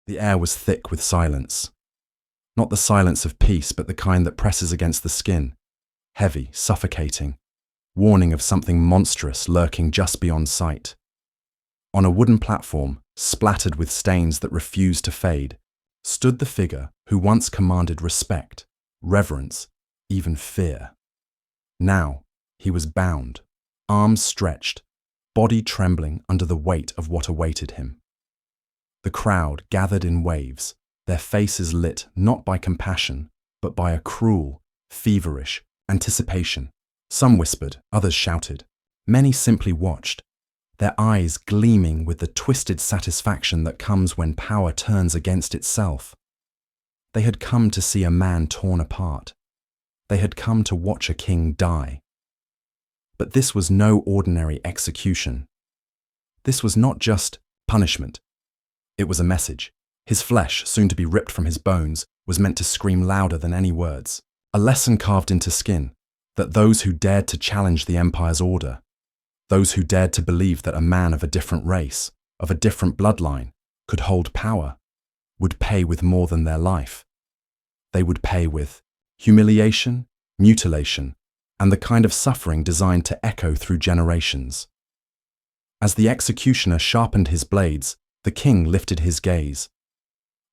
The air was thick with silence. Not the silence of peace, but the kind that presses against the skin, heavy, suffocating, warning of something monstrous lurking just beyond sight. On a wooden platform, splattered with stains that refused to fade, stood the figure who once commanded respect, reverence, even fear. Now, he was bound, arms stretched, body trembling under the weight of what awaited him. The crowd gathered in waves, their faces lit not by compassion, but by a cruel, feverish anticipation. Some whispered, others shouted. Many simply watched, their eyes gleaming with the twisted satisfaction that comes when power turns against itself. They had come to see a man torn apart. They had come to watch a king die. But this was no ordinary execution. This was not just punishment. It was a message. His flesh, soon to be ripped from his bones, was meant to scream louder than any words. A lesson carved into skin, that those who dared to challenge the empire's order, those who dared to believe that a man of a different race, of a different bloodline, could hold power, would pay with more than their life. They would pay with humiliation, mutilation, and the kind of suffering designed to echo through generations. As the executioner sharpened his blades, the king lifted his gaze.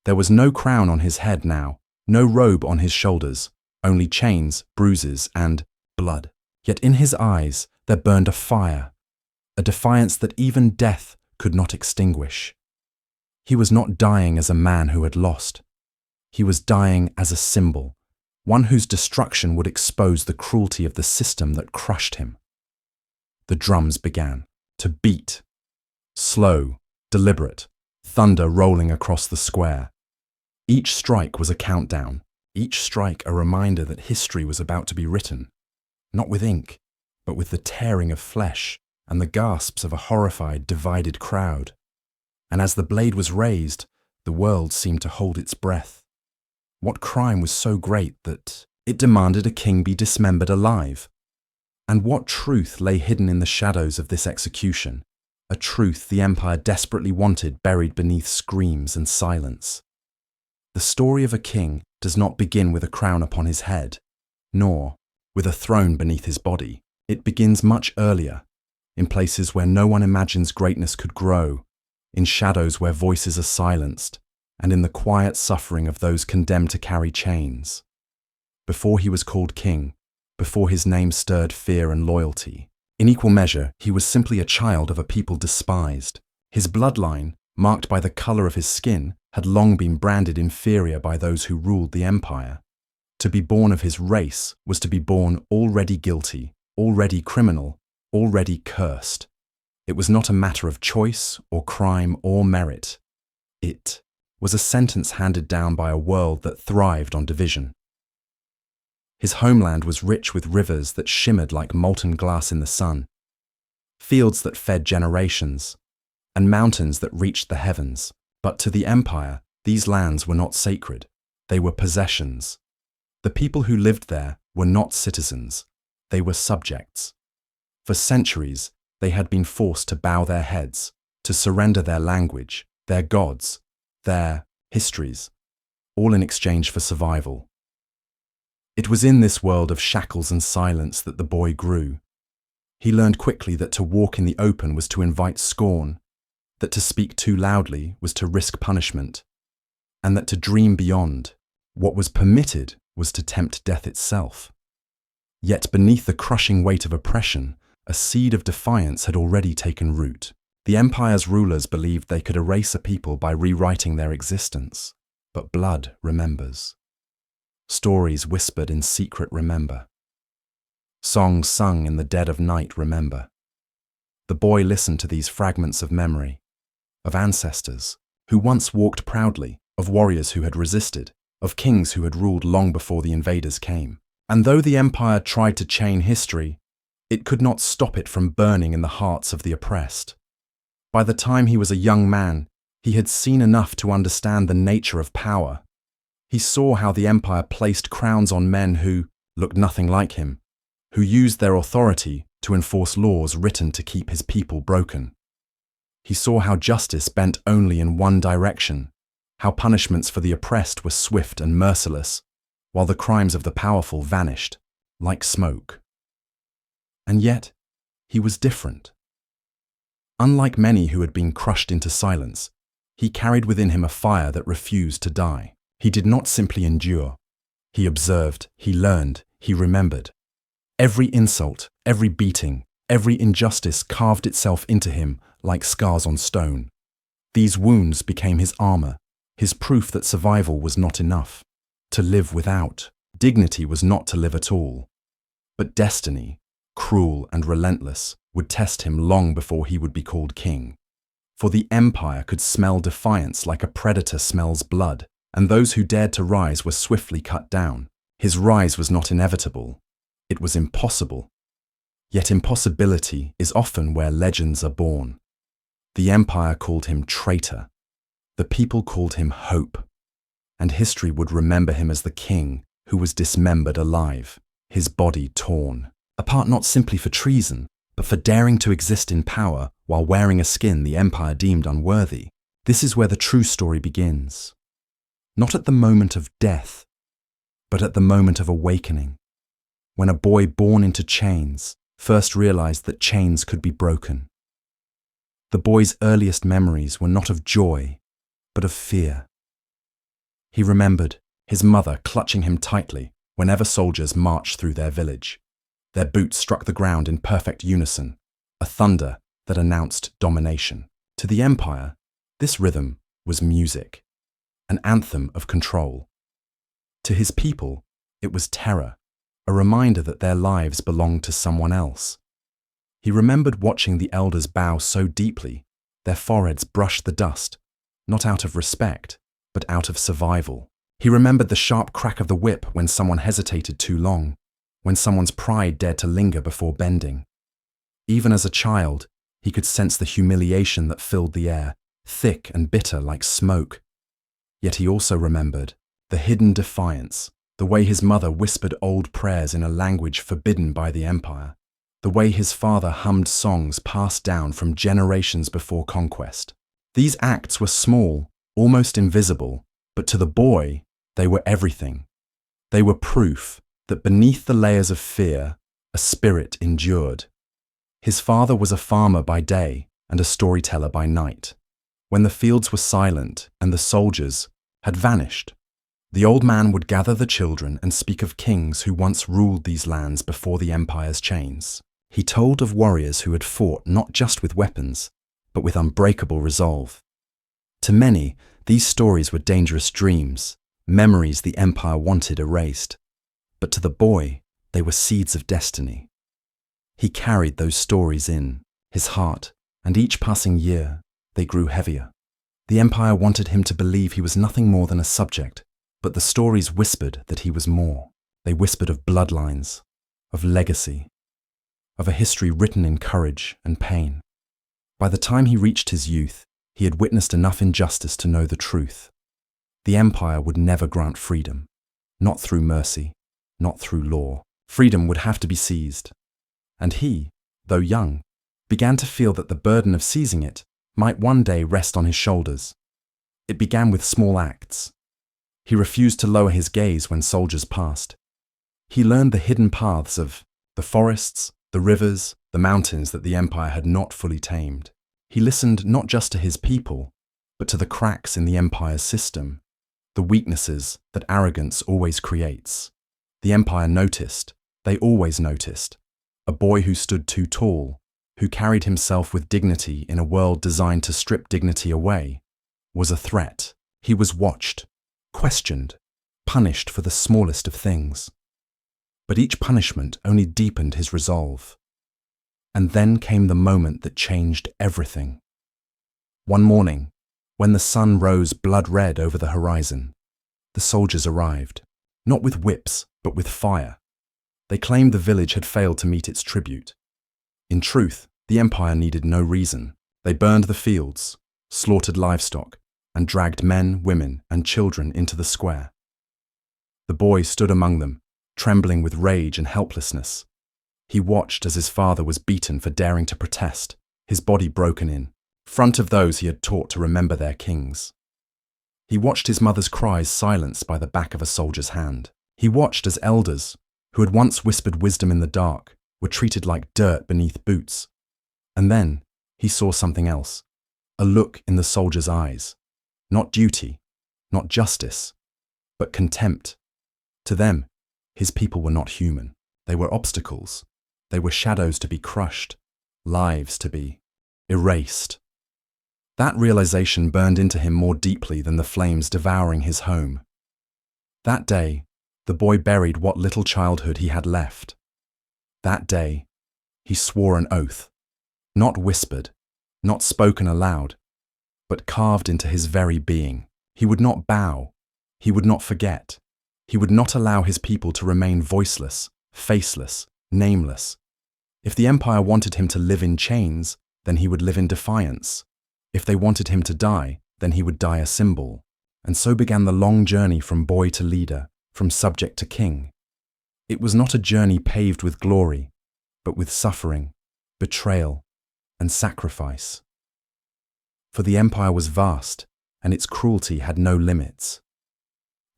There was no crown on his head now, no robe on his shoulders, only chains, bruises, and blood. Yet in his eyes there burned a fire, a defiance that even death could not extinguish. He was not dying as a man who had lost. He was dying as a symbol, one whose destruction would expose the cruelty of the system that crushed him. The drums began to beat, slow, deliberate, thunder rolling across the square. Each strike was a countdown, each strike a reminder that history was about to be written, not with ink, but with the tearing of flesh and the gasps of a horrified, divided crowd. And as the blade was raised, the world seemed to hold its breath. What crime was so great that it demanded a king be dismembered alive? And what truth lay hidden in the shadows of this execution? A truth the empire desperately wanted buried beneath screams and silence. The story of a king does not begin with a crown upon his head, nor with a throne beneath his body. It begins much earlier, in places where no one imagines greatness could grow, in shadows where voices are silenced, and in the quiet suffering of those condemned to carry chains. Before he was called king, before his name stirred fear and loyalty, in equal measure he was simply a child of a people despised. His bloodline, marked by the color of his skin, had long been branded inferior by those who ruled the empire. To be born of his race was to be born already guilty, already criminal, already cursed. It was not a matter of choice or crime or merit. It was a sentence handed down by a world that thrived on division. His homeland was rich with rivers that shimmered like molten glass in the sun, fields that fed generations, and mountains that reached the heavens. But to the empire, these lands were not sacred. They were possessions. The people who lived there were not citizens. They were subjects. For centuries, they had been forced to bow their heads, to surrender their language, their gods, their histories, all in exchange for survival. It was in this world of shackles and silence that the boy grew. He learned quickly that to walk in the open was to invite scorn, that to speak too loudly was to risk punishment, and that to dream beyond what was permitted was to tempt death itself. Yet beneath the crushing weight of oppression, a seed of defiance had already taken root. The empire's rulers believed they could erase a people by rewriting their existence, but blood remembers. Stories whispered in secret remember. Songs sung in the dead of night remember. The boy listened to these fragments of memory, of ancestors who once walked proudly, of warriors who had resisted, of kings who had ruled long before the invaders came. And though the empire tried to chain history, it could not stop it from burning in the hearts of the oppressed. By the time he was a young man, he had seen enough to understand the nature of power. He saw how the empire placed crowns on men who looked nothing like him, who used their authority to enforce laws written to keep his people broken. He saw how justice bent only in one direction, how punishments for the oppressed were swift and merciless, while the crimes of the powerful vanished, like smoke. And yet, he was different. Unlike many who had been crushed into silence, he carried within him a fire that refused to die. He did not simply endure. He observed, he learned, he remembered. Every insult, every beating, every injustice carved itself into him like scars on stone. These wounds became his armor, his proof that survival was not enough. To live without dignity was not to live at all. But destiny, cruel and relentless, would test him long before he would be called king. For the empire could smell defiance like a predator smells blood, and those who dared to rise were swiftly cut down. His rise was not inevitable. It was impossible. Yet impossibility is often where legends are born. The empire called him traitor. The people called him hope. And history would remember him as the king who was dismembered alive, his body torn, apart not simply for treason, but for daring to exist in power while wearing a skin the empire deemed unworthy. This is where the true story begins. Not at the moment of death, but at the moment of awakening, when a boy born into chains first realized that chains could be broken. The boy's earliest memories were not of joy, but of fear. He remembered his mother clutching him tightly whenever soldiers marched through their village. Their boots struck the ground in perfect unison, a thunder that announced domination. To the empire, this rhythm was music, an anthem of control. To his people, it was terror, a reminder that their lives belonged to someone else. He remembered watching the elders bow so deeply, their foreheads brushed the dust, not out of respect, but out of survival. He remembered the sharp crack of the whip when someone hesitated too long, when someone's pride dared to linger before bending. Even as a child, he could sense the humiliation that filled the air, thick and bitter like smoke. Yet he also remembered the hidden defiance, the way his mother whispered old prayers in a language forbidden by the empire, the way his father hummed songs passed down from generations before conquest. These acts were small, almost invisible, but to the boy, they were everything. They were proof that beneath the layers of fear, a spirit endured. His father was a farmer by day and a storyteller by night. When the fields were silent and the soldiers had vanished, the old man would gather the children and speak of kings who once ruled these lands before the empire's chains. He told of warriors who had fought not just with weapons, but with unbreakable resolve. To many, these stories were dangerous dreams, memories the empire wanted erased. But to the boy, they were seeds of destiny. He carried those stories in his heart, and each passing year, they grew heavier. The empire wanted him to believe he was nothing more than a subject, but the stories whispered that he was more. They whispered of bloodlines, of legacy, of a history written in courage and pain. By the time he reached his youth, he had witnessed enough injustice to know the truth. The empire would never grant freedom, not through mercy, not through law. Freedom would have to be seized. And he, though young, began to feel that the burden of seizing it might one day rest on his shoulders. It began with small acts. He refused to lower his gaze when soldiers passed. He learned the hidden paths of the forests, the rivers, the mountains that the empire had not fully tamed. He listened not just to his people, but to the cracks in the empire's system, the weaknesses that arrogance always creates. The empire noticed, they always noticed, a boy who stood too tall, who carried himself with dignity in a world designed to strip dignity away, was a threat. He was watched, questioned, punished for the smallest of things. But each punishment only deepened his resolve. And then came the moment that changed everything. One morning, when the sun rose blood red over the horizon, the soldiers arrived, not with whips, but with fire. They claimed the village had failed to meet its tribute. In truth, the empire needed no reason. They burned the fields, slaughtered livestock, and dragged men, women, and children into the square. The boy stood among them, trembling with rage and helplessness. He watched as his father was beaten for daring to protest, his body broken in front of those he had taught to remember their kings. He watched his mother's cries silenced by the back of a soldier's hand. He watched as elders, who had once whispered wisdom in the dark, were treated like dirt beneath boots. And then he saw something else, a look in the soldier's eyes. Not duty, not justice, but contempt. To them, his people were not human. They were obstacles. They were shadows to be crushed, lives to be erased. That realization burned into him more deeply than the flames devouring his home. That day, the boy buried what little childhood he had left. That day, he swore an oath, not whispered, not spoken aloud, but carved into his very being. He would not bow. He would not forget. He would not allow his people to remain voiceless, faceless, nameless. If the empire wanted him to live in chains, then he would live in defiance. If they wanted him to die, then he would die a symbol. And so began the long journey from boy to leader, from subject to king. It was not a journey paved with glory, but with suffering, betrayal, and sacrifice. For the empire was vast, and its cruelty had no limits.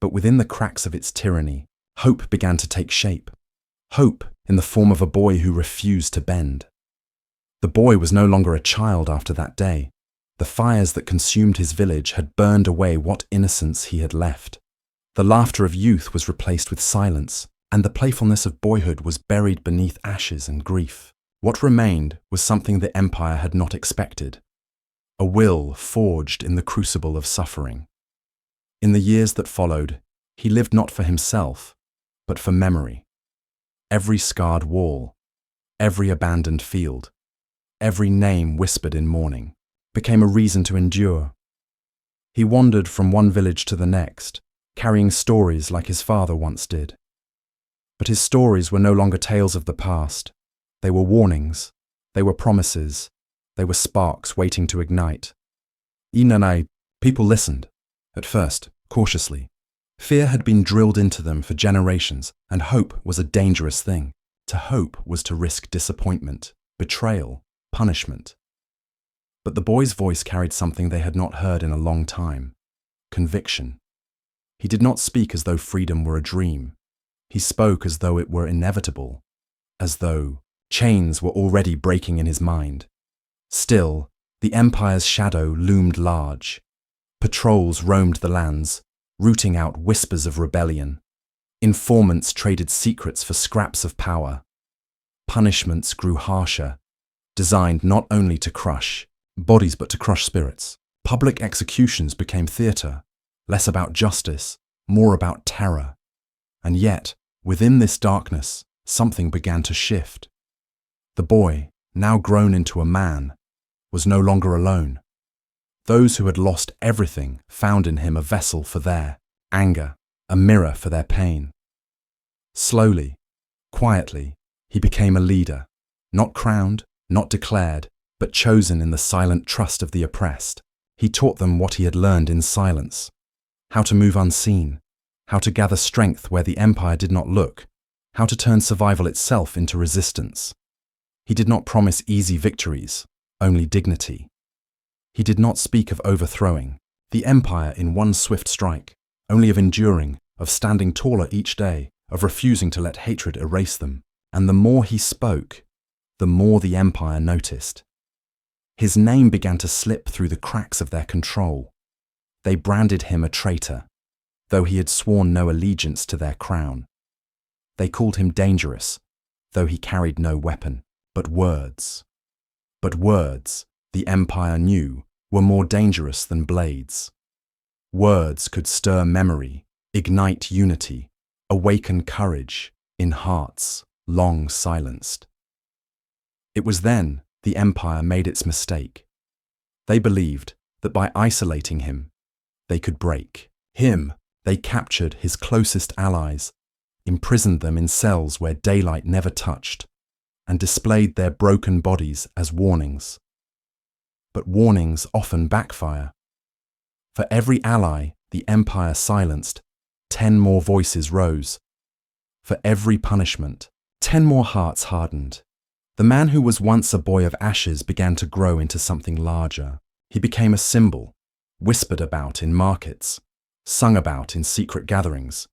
But within the cracks of its tyranny, hope began to take shape. Hope in the form of a boy who refused to bend. The boy was no longer a child after that day. The fires that consumed his village had burned away what innocence he had left. The laughter of youth was replaced with silence, and the playfulness of boyhood was buried beneath ashes and grief. What remained was something the empire had not expected. A will forged in the crucible of suffering. In the years that followed, he lived not for himself, but for memory. Every scarred wall, every abandoned field, every name whispered in mourning, became a reason to endure. He wandered from one village to the next, carrying stories like his father once did. But his stories were no longer tales of the past. They were warnings, they were promises, they were sparks waiting to ignite. Inanai, people listened, at first, cautiously. Fear had been drilled into them for generations, and hope was a dangerous thing. To hope was to risk disappointment, betrayal, punishment. But the boy's voice carried something they had not heard in a long time: conviction. He did not speak as though freedom were a dream. He spoke as though it were inevitable, as though chains were already breaking in his mind. Still, the empire's shadow loomed large. Patrols roamed the lands, rooting out whispers of rebellion. Informants traded secrets for scraps of power. Punishments grew harsher, designed not only to crush bodies but to crush spirits. Public executions became theatre, less about justice, more about terror. And yet, within this darkness, something began to shift. The boy, now grown into a man, was no longer alone. Those who had lost everything found in him a vessel for their anger, a mirror for their pain. Slowly, quietly, he became a leader, not crowned, not declared, but chosen in the silent trust of the oppressed. He taught them what he had learned in silence: how to move unseen, how to gather strength where the empire did not look, how to turn survival itself into resistance. He did not promise easy victories, only dignity. He did not speak of overthrowing the empire in one swift strike, only of enduring, of standing taller each day, of refusing to let hatred erase them. And the more he spoke, the more the empire noticed. His name began to slip through the cracks of their control. They branded him a traitor, though he had sworn no allegiance to their crown. They called him dangerous, though he carried no weapon, but words. But words, the empire knew, were more dangerous than blades. Words could stir memory, ignite unity, awaken courage in hearts long silenced. It was then the empire made its mistake. They believed that by isolating him, they could break him. They captured his closest allies, imprisoned them in cells where daylight never touched, and displayed their broken bodies as warnings. But warnings often backfire. For every ally the empire silenced, 10 more voices rose. For every punishment, 10 more hearts hardened. The man who was once a boy of ashes began to grow into something larger. He became a symbol, whispered about in markets, sung about in secret gatherings,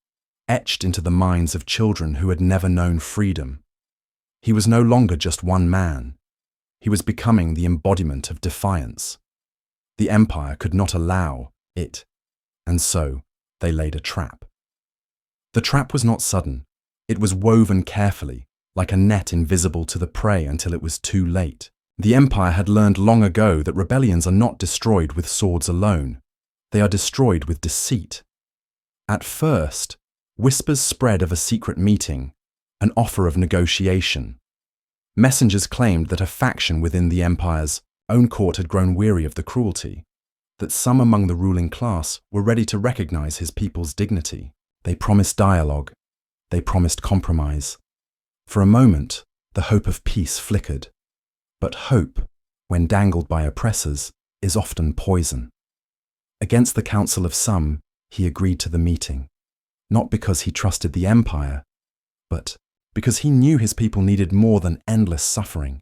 etched into the minds of children who had never known freedom. He was no longer just one man. He was becoming the embodiment of defiance. The empire could not allow it, and so they laid a trap. The trap was not sudden. It was woven carefully, like a net invisible to the prey until it was too late. The empire had learned long ago that rebellions are not destroyed with swords alone. They are destroyed with deceit. At first, whispers spread of a secret meeting, an offer of negotiation. Messengers claimed that a faction within the empire's own court had grown weary of the cruelty, that some among the ruling class were ready to recognize his people's dignity. They promised dialogue. They promised compromise. For a moment, the hope of peace flickered. But hope, when dangled by oppressors, is often poison. Against the counsel of some, he agreed to the meeting, not because he trusted the empire, but because he knew his people needed more than endless suffering.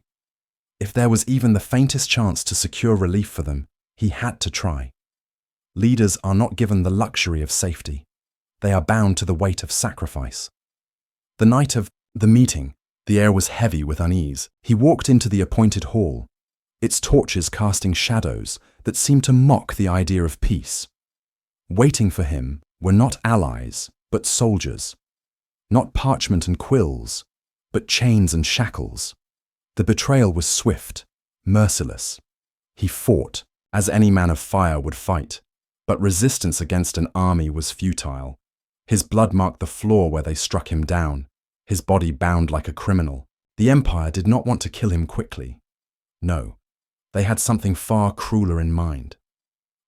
If there was even the faintest chance to secure relief for them, he had to try. Leaders are not given the luxury of safety. They are bound to the weight of sacrifice. The night of the meeting, the air was heavy with unease. He walked into the appointed hall, its torches casting shadows that seemed to mock the idea of peace. Waiting for him were not allies, but soldiers. Not parchment and quills, but chains and shackles. The betrayal was swift, merciless. He fought, as any man of fire would fight, but resistance against an army was futile. His blood marked the floor where they struck him down, his body bound like a criminal. The empire did not want to kill him quickly. No, they had something far crueler in mind.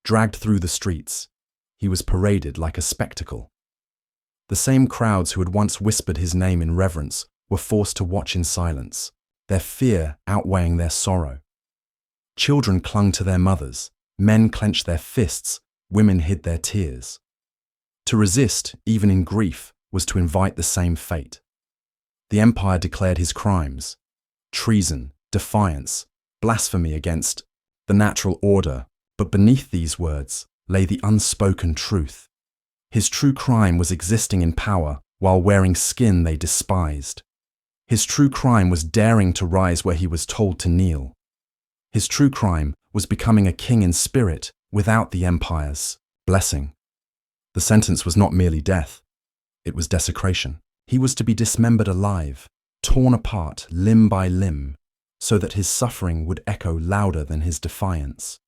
Dragged through the streets, he was paraded like a spectacle. The same crowds who had once whispered his name in reverence were forced to watch in silence, their fear outweighing their sorrow. Children clung to their mothers, men clenched their fists, women hid their tears. To resist, even in grief, was to invite the same fate. The empire declared his crimes: treason, defiance, blasphemy against the natural order. But beneath these words lay the unspoken truth. His true crime was existing in power while wearing skin they despised. His true crime was daring to rise where he was told to kneel. His true crime was becoming a king in spirit without the empire's blessing. The sentence was not merely death, it was desecration. He was to be dismembered alive, torn apart limb by limb, so that his suffering would echo louder than his defiance.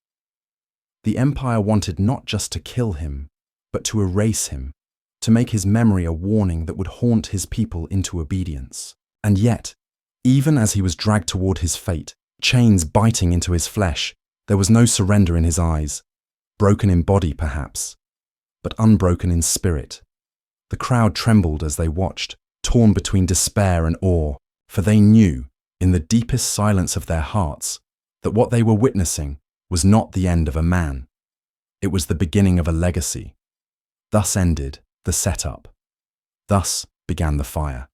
The empire wanted not just to kill him, but to erase him, to make his memory a warning that would haunt his people into obedience. And yet, even as he was dragged toward his fate, chains biting into his flesh, there was no surrender in his eyes, broken in body perhaps, but unbroken in spirit. The crowd trembled as they watched, torn between despair and awe, for they knew, in the deepest silence of their hearts, that what they were witnessing was not the end of a man. It was the beginning of a legacy. Thus ended the setup. Thus began the fire.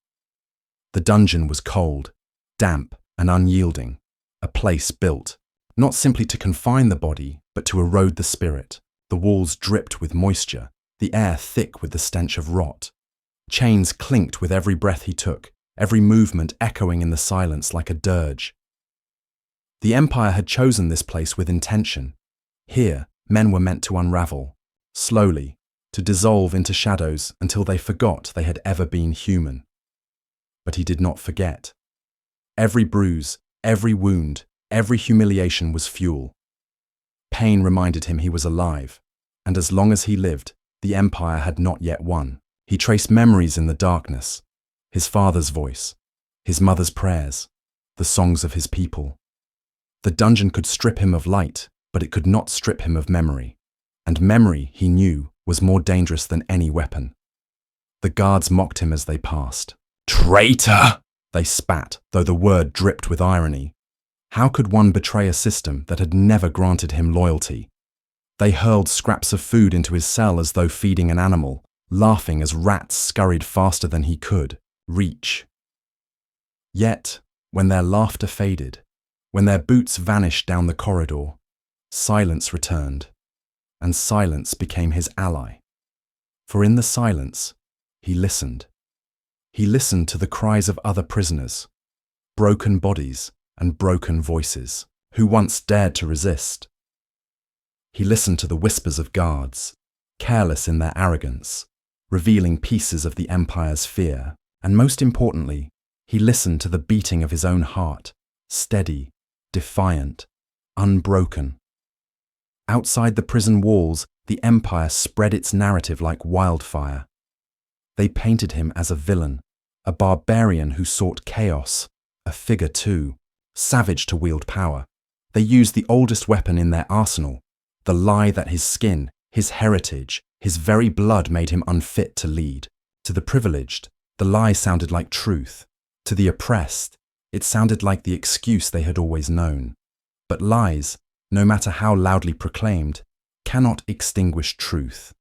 The dungeon was cold, damp and unyielding, a place built, not simply to confine the body, but to erode the spirit. The walls dripped with moisture, the air thick with the stench of rot. Chains clinked with every breath he took, every movement echoing in the silence like a dirge. The empire had chosen this place with intention. Here, men were meant to unravel, slowly, to dissolve into shadows until they forgot they had ever been human. But he did not forget. Every bruise, every wound, every humiliation was fuel. Pain reminded him he was alive, and as long as he lived, the empire had not yet won. He traced memories in the darkness, his father's voice, his mother's prayers, the songs of his people. The dungeon could strip him of light, but it could not strip him of memory. And memory, he knew, was more dangerous than any weapon. The guards mocked him as they passed. "Traitor!" they spat, though the word dripped with irony. How could one betray a system that had never granted him loyalty? They hurled scraps of food into his cell as though feeding an animal, laughing as rats scurried faster than he could reach. Yet, when their laughter faded, when their boots vanished down the corridor, silence returned. and silence became his ally. For in the silence, he listened. He listened to the cries of other prisoners, broken bodies and broken voices, who once dared to resist. He listened to the whispers of guards, careless in their arrogance, revealing pieces of the empire's fear, and most importantly, he listened to the beating of his own heart, steady, defiant, unbroken. Outside the prison walls, the empire spread its narrative like wildfire. They painted him as a villain, a barbarian who sought chaos, a figure too, savage to wield power. They used the oldest weapon in their arsenal, the lie that his skin, his heritage, his very blood made him unfit to lead. To the privileged, the lie sounded like truth. To the oppressed, it sounded like the excuse they had always known. But lies, no matter how loudly proclaimed, cannot extinguish truth.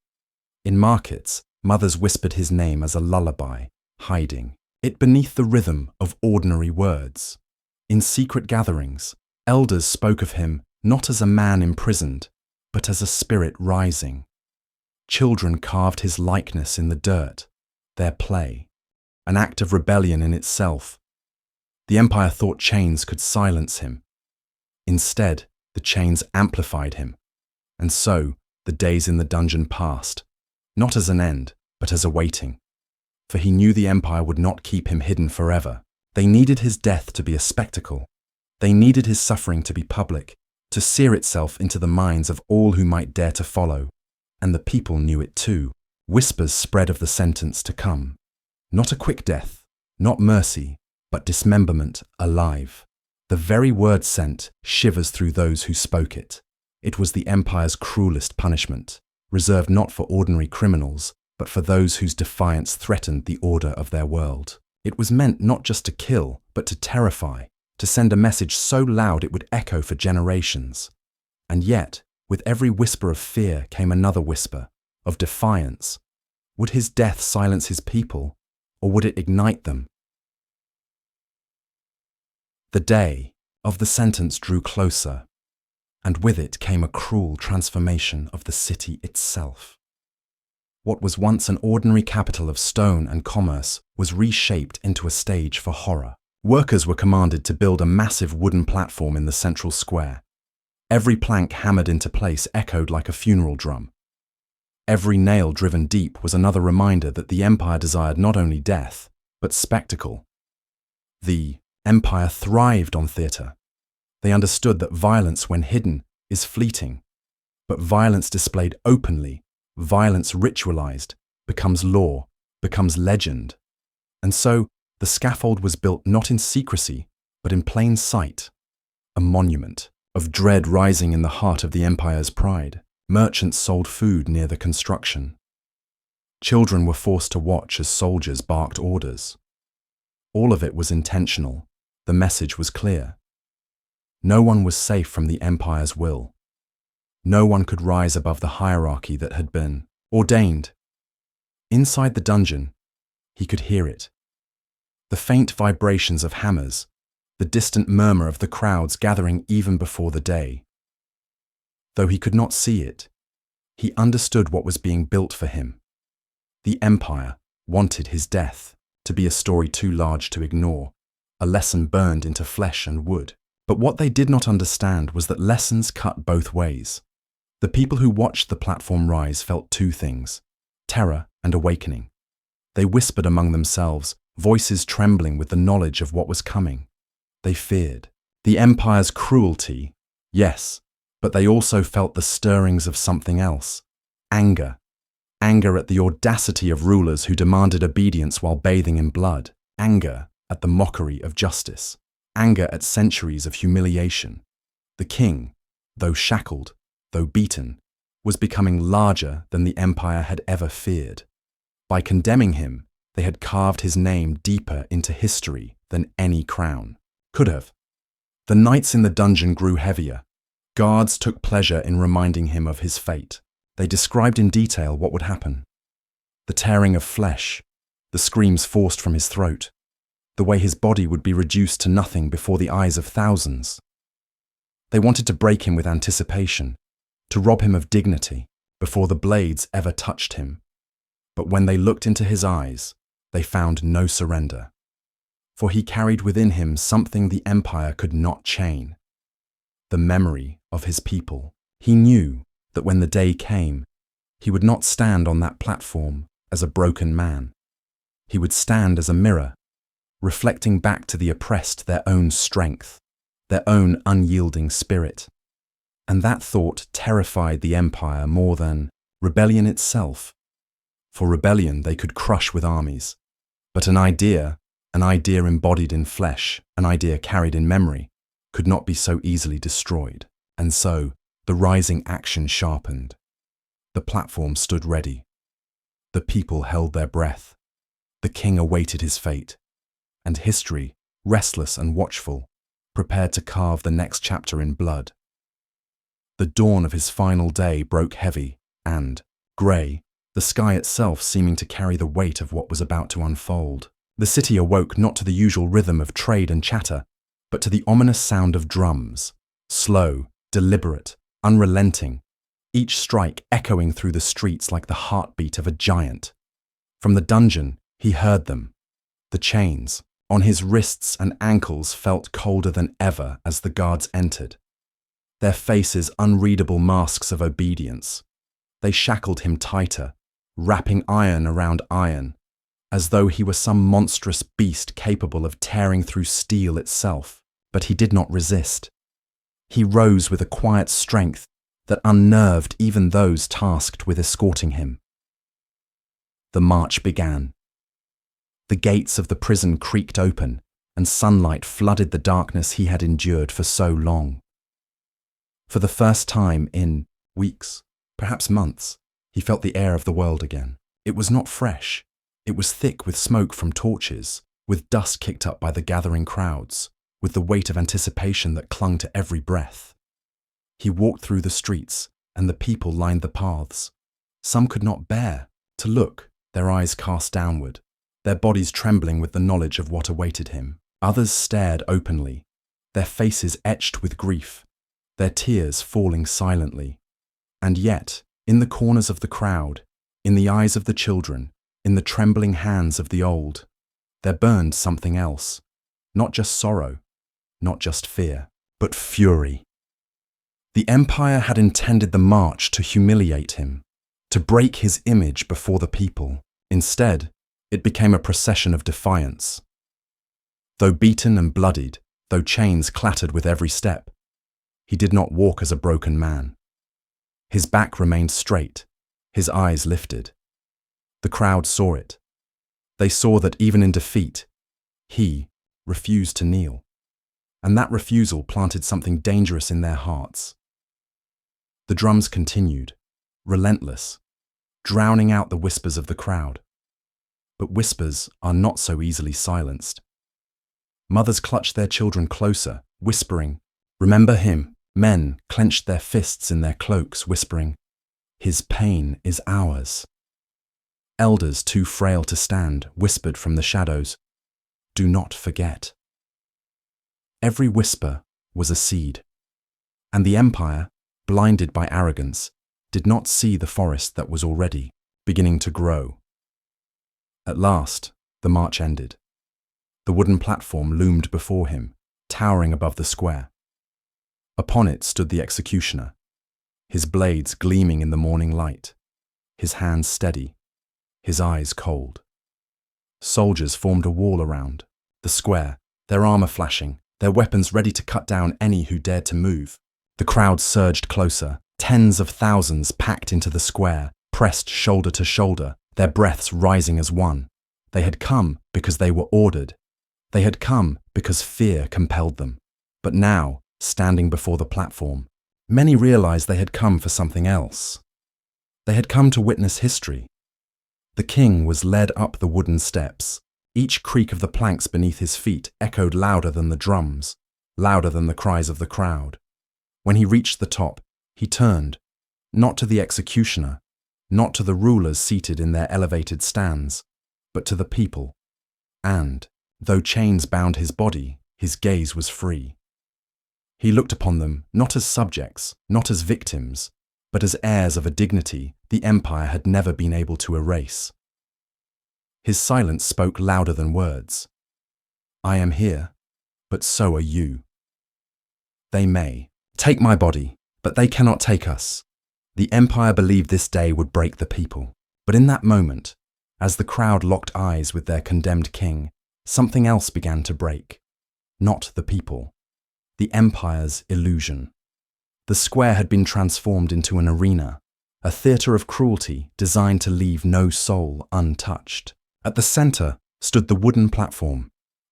In markets, mothers whispered his name as a lullaby, hiding it beneath the rhythm of ordinary words. In secret gatherings, elders spoke of him not as a man imprisoned, but as a spirit rising. Children carved his likeness in the dirt, their play, an act of rebellion in itself. The empire thought chains could silence him. Instead, the chains amplified him. And so, the days in the dungeon passed, not as an end, but as a waiting. For he knew the empire would not keep him hidden forever. They needed his death to be a spectacle. They needed his suffering to be public, to sear itself into the minds of all who might dare to follow. And the people knew it too. Whispers spread of the sentence to come. Not a quick death, not mercy, but dismemberment alive. The very word sent shivers through those who spoke it. It was the empire's cruelest punishment, reserved not for ordinary criminals, but for those whose defiance threatened the order of their world. It was meant not just to kill, but to terrify, to send a message so loud it would echo for generations. And yet, with every whisper of fear came another whisper, of defiance. Would his death silence his people, or would it ignite them? The day of the sentence drew closer, and with it came a cruel transformation of the city itself. What was once an ordinary capital of stone and commerce was reshaped into a stage for horror. Workers were commanded to build a massive wooden platform in the central square. Every plank hammered into place echoed like a funeral drum. Every nail driven deep was another reminder that the empire desired not only death, but spectacle. The empire thrived on theatre. They understood that violence, when hidden, is fleeting. But violence displayed openly, violence ritualized, becomes law, becomes legend. And so, the scaffold was built not in secrecy, but in plain sight. A monument of dread rising in the heart of the empire's pride. Merchants sold food near the construction. Children were forced to watch as soldiers barked orders. All of it was intentional. The message was clear. No one was safe from the empire's will. No one could rise above the hierarchy that had been ordained. Inside the dungeon, he could hear it. The faint vibrations of hammers, the distant murmur of the crowds gathering even before the day. Though he could not see it, he understood what was being built for him. The empire wanted his death to be a story too large to ignore, a lesson burned into flesh and wood. But what they did not understand was that lessons cut both ways. The people who watched the platform rise felt two things: terror and awakening. They whispered among themselves, voices trembling with the knowledge of what was coming. They feared the empire's cruelty, yes, but they also felt the stirrings of something else: anger. Anger at the audacity of rulers who demanded obedience while bathing in blood. Anger at the mockery of justice. Anger at centuries of humiliation. The king, though shackled, though beaten, was becoming larger than the empire had ever feared. By condemning him, they had carved his name deeper into history than any crown could have. The nights in the dungeon grew heavier. Guards took pleasure in reminding him of his fate. They described in detail what would happen. The tearing of flesh, the screams forced from his throat, the way his body would be reduced to nothing before the eyes of thousands. They wanted to break him with anticipation, to rob him of dignity, before the blades ever touched him. But when they looked into his eyes, they found no surrender. For he carried within him something the empire could not chain: the memory of his people. He knew that when the day came, he would not stand on that platform as a broken man. He would stand as a mirror, reflecting back to the oppressed their own strength, their own unyielding spirit. And that thought terrified the empire more than rebellion itself. For rebellion they could crush with armies, but an idea embodied in flesh, an idea carried in memory, could not be so easily destroyed. And so the rising action sharpened. The platform stood ready. The people held their breath. The king awaited his fate. And history, restless and watchful, prepared to carve the next chapter in blood. The dawn of his final day broke heavy and grey, the sky itself seeming to carry the weight of what was about to unfold. The city awoke not to the usual rhythm of trade and chatter, but to the ominous sound of drums, slow, deliberate, unrelenting, each strike echoing through the streets like the heartbeat of a giant. From the dungeon, he heard them. The chains on his wrists and ankles felt colder than ever as the guards entered, their faces unreadable masks of obedience. They shackled him tighter, wrapping iron around iron, as though he were some monstrous beast capable of tearing through steel itself. But he did not resist. He rose with a quiet strength that unnerved even those tasked with escorting him. The march began. The gates of the prison creaked open, and sunlight flooded the darkness he had endured for so long. For the first time in weeks, perhaps months, he felt the air of the world again. It was not fresh. It was thick with smoke from torches, with dust kicked up by the gathering crowds, with the weight of anticipation that clung to every breath. He walked through the streets, and the people lined the paths. Some could not bear to look, their eyes cast downward, their bodies trembling with the knowledge of what awaited him. Others stared openly, their faces etched with grief, their tears falling silently. And yet, in the corners of the crowd, in the eyes of the children, in the trembling hands of the old, there burned something else. Not just sorrow, not just fear, but fury. The empire had intended the march to humiliate him, to break his image before the people. Instead, it became a procession of defiance. Though beaten and bloodied, though chains clattered with every step, he did not walk as a broken man. His back remained straight, his eyes lifted. The crowd saw it. They saw that even in defeat, he refused to kneel. And that refusal planted something dangerous in their hearts. The drums continued, relentless, drowning out the whispers of the crowd. But whispers are not so easily silenced. Mothers clutched their children closer, whispering, "Remember him." Men clenched their fists in their cloaks, whispering, "His pain is ours." Elders too frail to stand whispered from the shadows, "Do not forget." Every whisper was a seed, and the empire, blinded by arrogance, did not see the forest that was already beginning to grow. At last, the march ended. The wooden platform loomed before him, towering above the square. Upon it stood the executioner, his blades gleaming in the morning light, his hands steady, his eyes cold. Soldiers formed a wall around the square, their armor flashing, their weapons ready to cut down any who dared to move. The crowd surged closer, tens of thousands packed into the square, pressed shoulder to shoulder, their breaths rising as one. They had come because they were ordered. They had come because fear compelled them. But now, standing before the platform, many realized they had come for something else. They had come to witness history. The king was led up the wooden steps. Each creak of the planks beneath his feet echoed louder than the drums, louder than the cries of the crowd. When he reached the top, he turned, not to the executioner, not to the rulers seated in their elevated stands, but to the people. And, though chains bound his body, his gaze was free. He looked upon them not as subjects, not as victims, but as heirs of a dignity the empire had never been able to erase. His silence spoke louder than words. I am here, but so are you. They may take my body, but they cannot take us. The empire believed this day would break the people. But in that moment, as the crowd locked eyes with their condemned king, something else began to break. Not the people. The empire's illusion. The square had been transformed into an arena, a theatre of cruelty designed to leave no soul untouched. At the centre stood the wooden platform,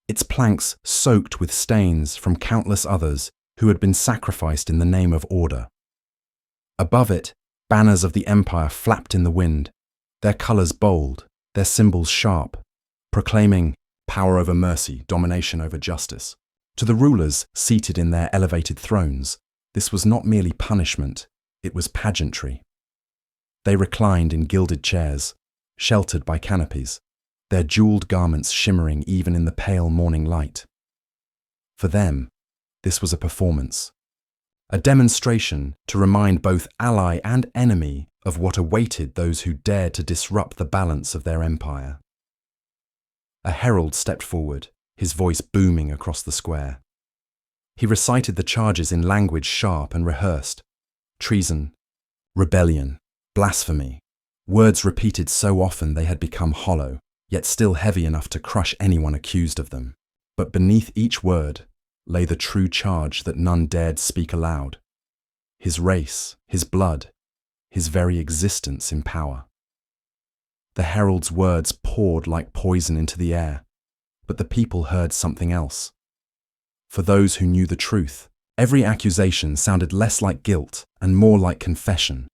its planks soaked with stains from countless others who had been sacrificed in the name of order. Above it, banners of the empire flapped in the wind, their colours bold, their symbols sharp, proclaiming power over mercy, domination over justice. To the rulers seated in their elevated thrones, this was not merely punishment, it was pageantry. They reclined in gilded chairs, sheltered by canopies, their jewelled garments shimmering even in the pale morning light. For them, this was a performance, a demonstration to remind both ally and enemy of what awaited those who dared to disrupt the balance of their empire. A herald stepped forward, his voice booming across the square. He recited the charges in language sharp and rehearsed. Treason, rebellion, blasphemy, words repeated so often they had become hollow, yet still heavy enough to crush anyone accused of them. But beneath each word lay the true charge that none dared speak aloud. His race, his blood, his very existence in power. The herald's words poured like poison into the air, but the people heard something else. For those who knew the truth, every accusation sounded less like guilt and more like confession.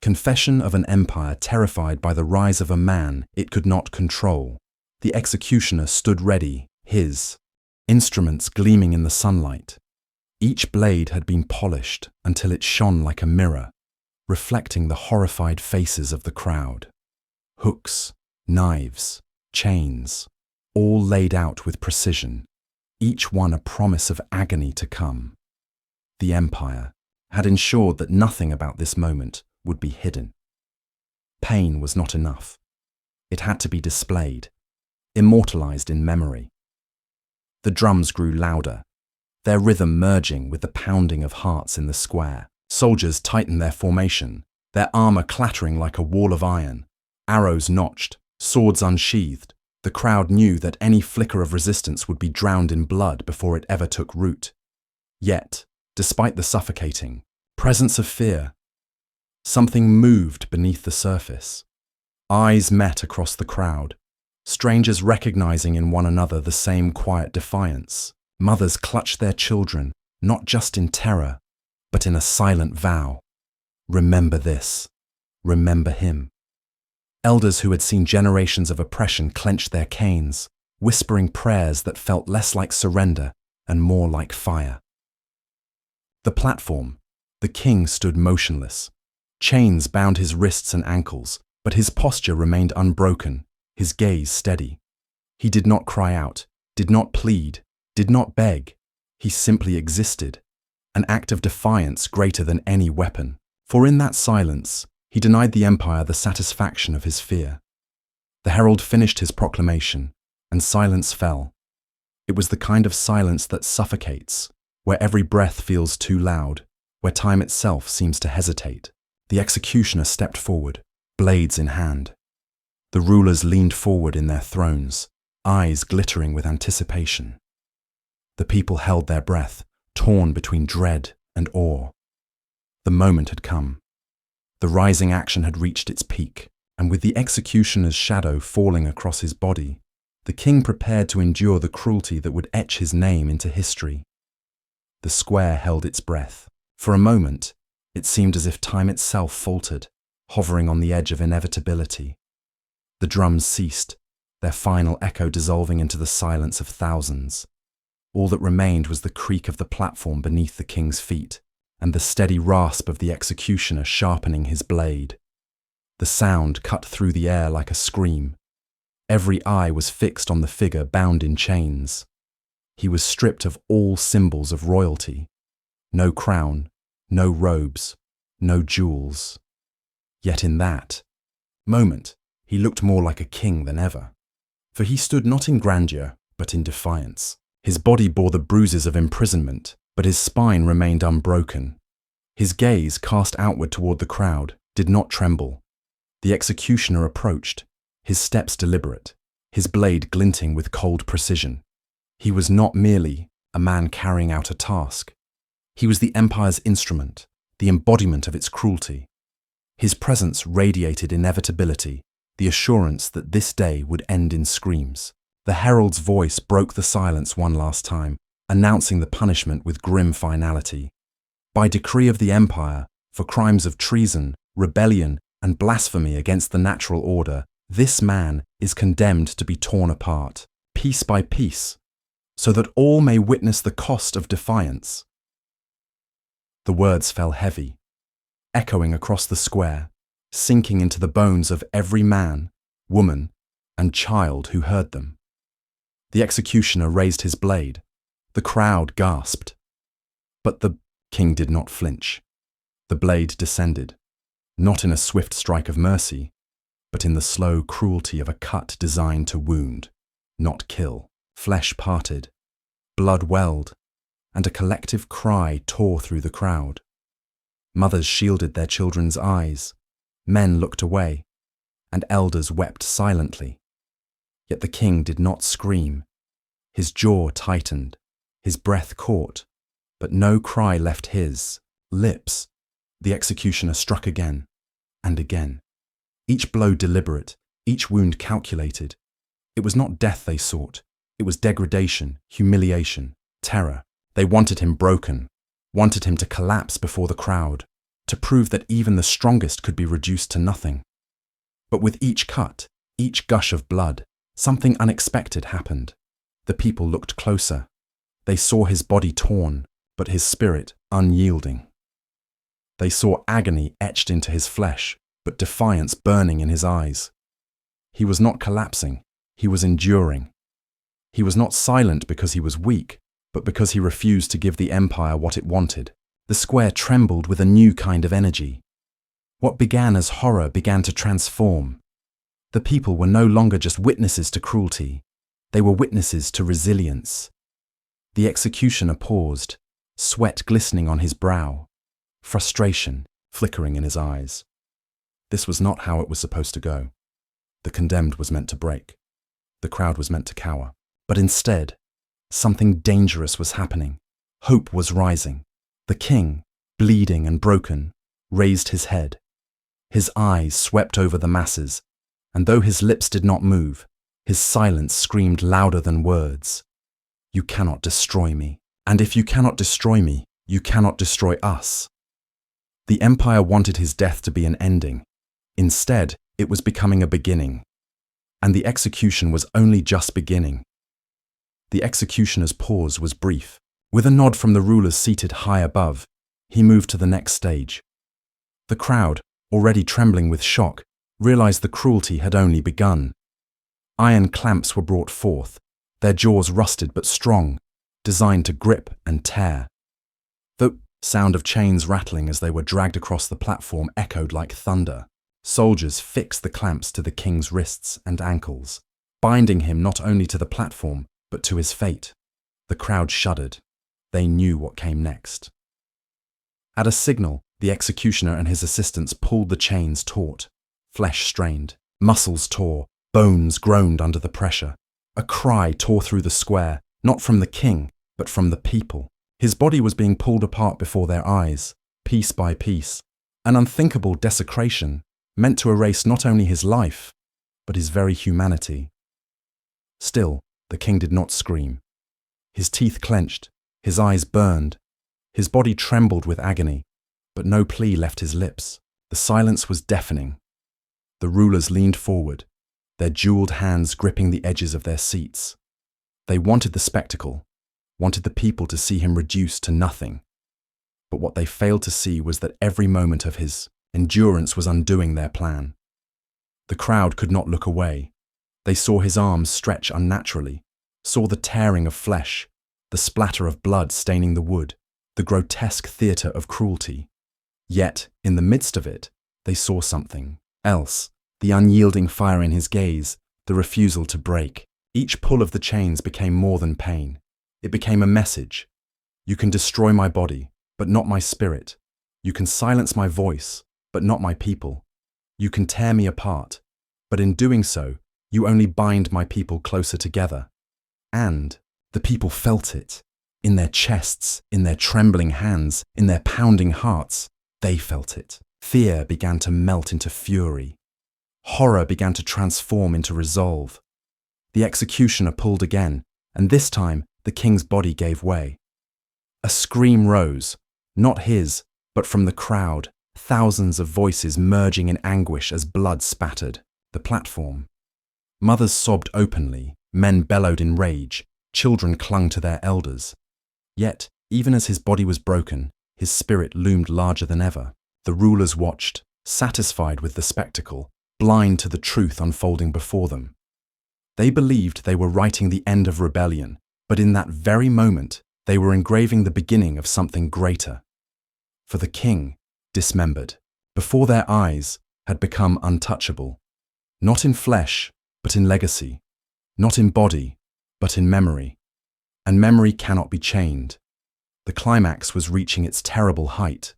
Confession of an empire terrified by the rise of a man it could not control. The executioner stood ready, his instruments gleaming in the sunlight. Each blade had been polished until it shone like a mirror, reflecting the horrified faces of the crowd. Hooks, knives, chains, all laid out with precision, each one a promise of agony to come. The empire had ensured that nothing about this moment would be hidden. Pain was not enough. It had to be displayed, immortalized in memory. The drums grew louder, their rhythm merging with the pounding of hearts in the square. Soldiers tightened their formation, their armor clattering like a wall of iron, arrows notched, swords unsheathed. The crowd knew that any flicker of resistance would be drowned in blood before it ever took root. Yet, despite the suffocating presence of fear, something moved beneath the surface. Eyes met across the crowd, strangers recognizing in one another the same quiet defiance. Mothers clutched their children, not just in terror, but in a silent vow. Remember this. Remember him. Elders who had seen generations of oppression clenched their canes, whispering prayers that felt less like surrender and more like fire. The platform. The king stood motionless. Chains bound his wrists and ankles, but his posture remained unbroken, his gaze steady. He did not cry out, did not plead, did not beg. He simply existed, an act of defiance greater than any weapon. For in that silence, he denied the empire the satisfaction of his fear. The herald finished his proclamation, and silence fell. It was the kind of silence that suffocates, where every breath feels too loud, where time itself seems to hesitate. The executioner stepped forward, blades in hand. The rulers leaned forward in their thrones, eyes glittering with anticipation. The people held their breath, torn between dread and awe. The moment had come. The rising action had reached its peak, and with the executioner's shadow falling across his body, the king prepared to endure the cruelty that would etch his name into history. The square held its breath. For a moment, it seemed as if time itself faltered, hovering on the edge of inevitability. The drums ceased, their final echo dissolving into the silence of thousands. All that remained was the creak of the platform beneath the king's feet, and the steady rasp of the executioner sharpening his blade. The sound cut through the air like a scream. Every eye was fixed on the figure bound in chains. He was stripped of all symbols of royalty. No crown, no robes, no jewels. Yet in that moment, he looked more like a king than ever. For he stood not in grandeur, but in defiance. His body bore the bruises of imprisonment, but his spine remained unbroken. His gaze, cast outward toward the crowd, did not tremble. The executioner approached, his steps deliberate, his blade glinting with cold precision. He was not merely a man carrying out a task. He was the empire's instrument, the embodiment of its cruelty. His presence radiated inevitability, the assurance that this day would end in screams. The herald's voice broke the silence one last time, announcing the punishment with grim finality. By decree of the empire, for crimes of treason, rebellion, and blasphemy against the natural order, this man is condemned to be torn apart, piece by piece, so that all may witness the cost of defiance. The words fell heavy, echoing across the square, sinking into the bones of every man, woman, and child who heard them. The executioner raised his blade. The crowd gasped. But the king did not flinch. The blade descended, not in a swift strike of mercy, but in the slow cruelty of a cut designed to wound, not kill. Flesh parted, blood welled, and a collective cry tore through the crowd. Mothers shielded their children's eyes, men looked away, and elders wept silently. Yet the king did not scream. His jaw tightened, his breath caught, but no cry left his lips. The executioner struck again and again, each blow deliberate, each wound calculated. It was not death they sought, it was degradation, humiliation, terror. They wanted him broken, wanted him to collapse before the crowd, to prove that even the strongest could be reduced to nothing. But with each cut, each gush of blood, something unexpected happened. The people looked closer. They saw his body torn, but his spirit unyielding. They saw agony etched into his flesh, but defiance burning in his eyes. He was not collapsing, he was enduring. He was not silent because he was weak, but because he refused to give the empire what it wanted. The square trembled with a new kind of energy. What began as horror began to transform. The people were no longer just witnesses to cruelty. They were witnesses to resilience. The executioner paused, sweat glistening on his brow, frustration flickering in his eyes. This was not how it was supposed to go. The condemned was meant to break. The crowd was meant to cower. But instead, something dangerous was happening. Hope was rising. The king, bleeding and broken, raised his head. His eyes swept over the masses, and though his lips did not move, his silence screamed louder than words. You cannot destroy me, and if you cannot destroy me, you cannot destroy us. The empire wanted his death to be an ending. Instead, it was becoming a beginning. And the execution was only just beginning. The executioner's pause was brief. With a nod from the rulers seated high above, he moved to the next stage. The crowd, already trembling with shock, realized the cruelty had only begun. Iron clamps were brought forth, their jaws rusted but strong, designed to grip and tear. The sound of chains rattling as they were dragged across the platform echoed like thunder. Soldiers fixed the clamps to the king's wrists and ankles, binding him not only to the platform, but to his fate. The crowd shuddered. They knew what came next. At a signal, the executioner and his assistants pulled the chains taut. Flesh strained, muscles tore, bones groaned under the pressure. A cry tore through the square, not from the king, but from the people. His body was being pulled apart before their eyes, piece by piece. An unthinkable desecration, meant to erase not only his life, but his very humanity. Still, the king did not scream. His teeth clenched, his eyes burned, his body trembled with agony, but no plea left his lips. The silence was deafening. The rulers leaned forward, their jeweled hands gripping the edges of their seats. They wanted the spectacle, wanted the people to see him reduced to nothing. But what they failed to see was that every moment of his endurance was undoing their plan. The crowd could not look away. They saw his arms stretch unnaturally, saw the tearing of flesh, the splatter of blood staining the wood, the grotesque theatre of cruelty. Yet, in the midst of it, they saw something else, the unyielding fire in his gaze, the refusal to break. Each pull of the chains became more than pain. It became a message. You can destroy my body, but not my spirit. You can silence my voice, but not my people. You can tear me apart, but in doing so, you only bind my people closer together. And the people felt it. In their chests, in their trembling hands, in their pounding hearts, they felt it. Fear began to melt into fury. Horror began to transform into resolve. The executioner pulled again, and this time the king's body gave way. A scream rose, not his, but from the crowd, thousands of voices merging in anguish as blood spattered the platform. Mothers sobbed openly, men bellowed in rage, children clung to their elders. Yet, even as his body was broken, his spirit loomed larger than ever. The rulers watched, satisfied with the spectacle, blind to the truth unfolding before them. They believed they were writing the end of rebellion, but in that very moment, they were engraving the beginning of something greater. For the king, dismembered, before their eyes, had become untouchable. Not in flesh, but in legacy. Not in body, but in memory. And memory cannot be chained. The climax was reaching its terrible height.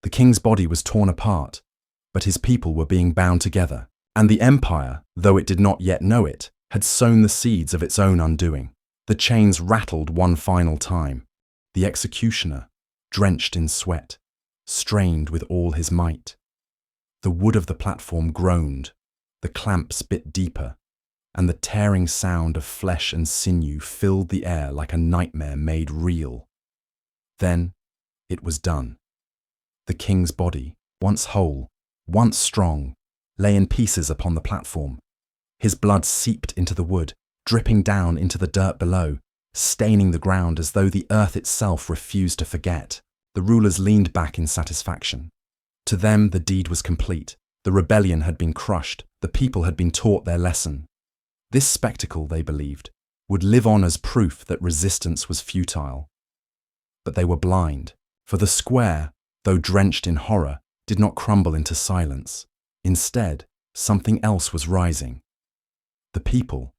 The king's body was torn apart, but his people were being bound together. And the empire, though it did not yet know it, had sown the seeds of its own undoing. The chains rattled one final time. The executioner, drenched in sweat, strained with all his might. The wood of the platform groaned, the clamps bit deeper, and the tearing sound of flesh and sinew filled the air like a nightmare made real. Then it was done. The king's body, once whole, once strong, lay in pieces upon the platform. His blood seeped into the wood, dripping down into the dirt below, staining the ground as though the earth itself refused to forget. The rulers leaned back in satisfaction. To them, the deed was complete. The rebellion had been crushed. The people had been taught their lesson. This spectacle, they believed, would live on as proof that resistance was futile. But they were blind, for the square, though drenched in horror, did not crumble into silence. Instead, something else was rising. The people,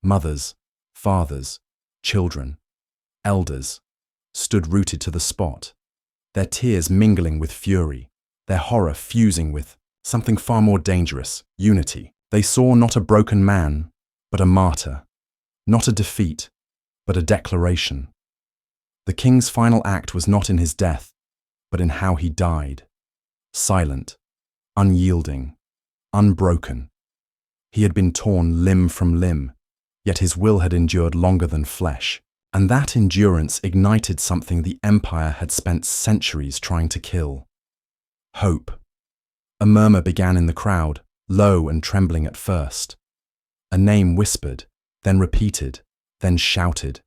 mothers, fathers, children, elders, stood rooted to the spot, their tears mingling with fury, their horror fusing with something far more dangerous, unity. They saw not a broken man, but a martyr, not a defeat, but a declaration. The king's final act was not in his death, but in how he died. Silent, unyielding, unbroken. He had been torn limb from limb, yet his will had endured longer than flesh, and that endurance ignited something the empire had spent centuries trying to kill. Hope. A murmur began in the crowd, low and trembling at first. A name whispered, then repeated, then shouted.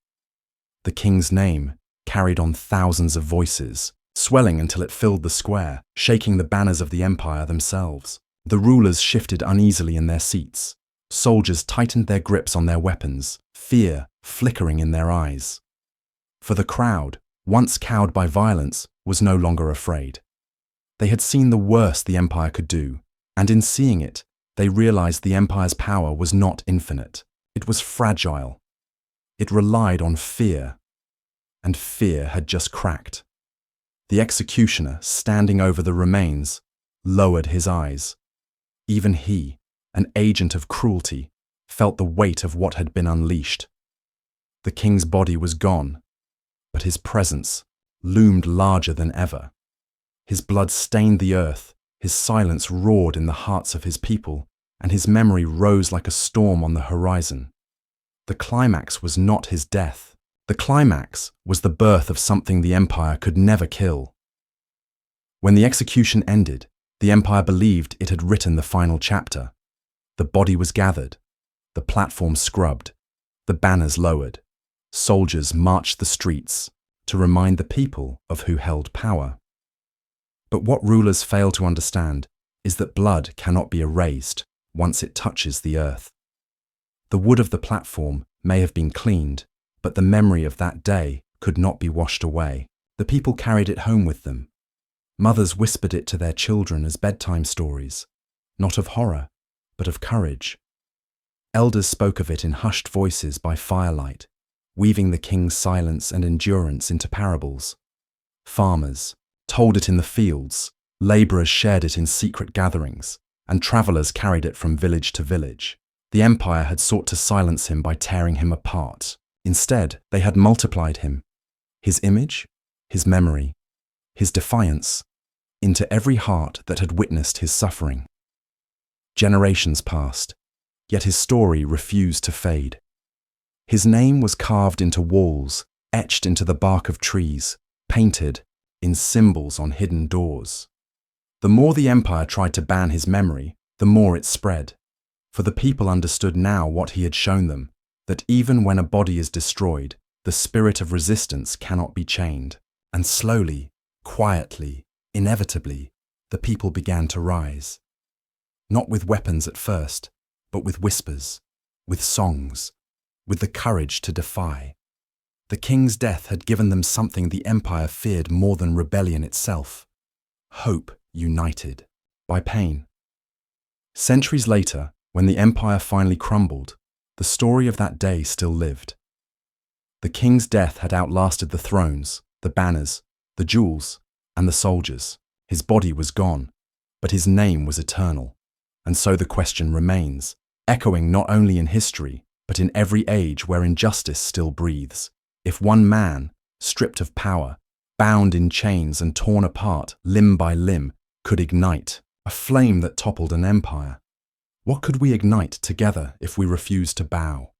The king's name carried on thousands of voices, swelling until it filled the square, shaking the banners of the empire themselves. The rulers shifted uneasily in their seats. Soldiers tightened their grips on their weapons, fear flickering in their eyes. For the crowd, once cowed by violence, was no longer afraid. They had seen the worst the empire could do, and in seeing it, they realized the empire's power was not infinite. It was fragile. It relied on fear, and fear had just cracked. The executioner, standing over the remains, lowered his eyes. Even he, an agent of cruelty, felt the weight of what had been unleashed. The king's body was gone, but his presence loomed larger than ever. His blood stained the earth, his silence roared in the hearts of his people, and his memory rose like a storm on the horizon. The climax was not his death. The climax was the birth of something the empire could never kill. When the execution ended, the empire believed it had written the final chapter. The body was gathered, the platform scrubbed, the banners lowered. Soldiers marched the streets to remind the people of who held power. But what rulers fail to understand is that blood cannot be erased once it touches the earth. The wood of the platform may have been cleaned, but the memory of that day could not be washed away. The people carried it home with them. Mothers whispered it to their children as bedtime stories, not of horror, but of courage. Elders spoke of it in hushed voices by firelight, weaving the king's silence and endurance into parables. Farmers told it in the fields, laborers shared it in secret gatherings, and travelers carried it from village to village. The empire had sought to silence him by tearing him apart. Instead, they had multiplied him, his image, his memory, his defiance, into every heart that had witnessed his suffering. Generations passed, yet his story refused to fade. His name was carved into walls, etched into the bark of trees, painted in symbols on hidden doors. The more the empire tried to ban his memory, the more it spread. For the people understood now what he had shown them, that even when a body is destroyed, the spirit of resistance cannot be chained. And slowly, quietly, inevitably, the people began to rise. Not with weapons at first, but with whispers, with songs, with the courage to defy. The king's death had given them something the empire feared more than rebellion itself: hope united by pain. Centuries later, when the empire finally crumbled, the story of that day still lived. The king's death had outlasted the thrones, the banners, the jewels, and the soldiers. His body was gone, but his name was eternal. And so the question remains, echoing not only in history, but in every age where injustice still breathes. If one man, stripped of power, bound in chains and torn apart limb by limb, could ignite a flame that toppled an empire, what could we ignite together if we refused to bow?